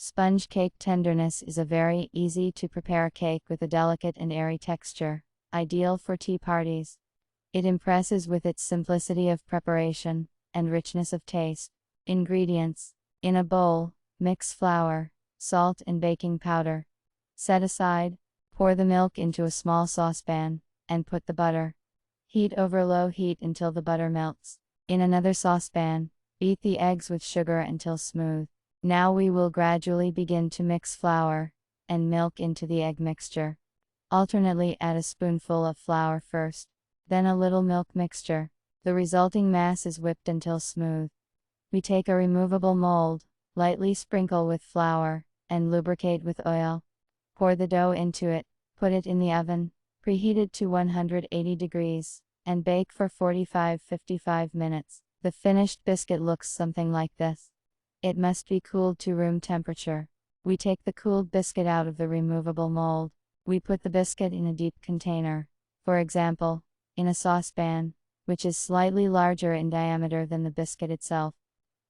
Sponge cake tenderness is a very easy to prepare cake with a delicate and airy texture, ideal for tea parties. It impresses with its simplicity of preparation and richness of taste. Ingredients: in a bowl, mix flour, salt and baking powder. Set aside. Pour the milk into a small saucepan and put the butter. Heat over low heat until the butter melts. In another saucepan, beat the eggs with sugar until smooth. Now we will gradually begin to mix flour and milk into the egg mixture. Alternately add a spoonful of flour first, then a little milk mixture. The resulting mass is whipped until smooth. We take a removable mold, lightly sprinkle with flour, and lubricate with oil. Pour the dough into it, put it in the oven, preheated to 180 degrees, and bake for 45-55 minutes. The finished biscuit looks something like this. It must be cooled to room temperature. We take the cooled biscuit out of the removable mold. We put the biscuit in a deep container, for example, in a saucepan, which is slightly larger in diameter than the biscuit itself.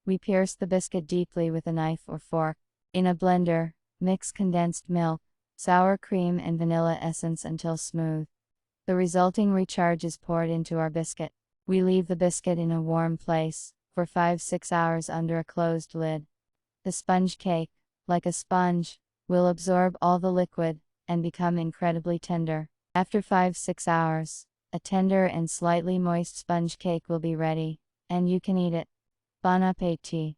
We pierce the biscuit deeply with a knife or fork. In a blender, mix condensed milk, sour cream and vanilla essence until smooth. The resulting recharge is poured into our biscuit. We leave the biscuit in a warm place for 5-6 hours under a closed lid. The sponge cake, like a sponge, will absorb all the liquid and become incredibly tender. After 5-6 hours, a tender and slightly moist sponge cake will be ready, and you can eat it. Bon appétit!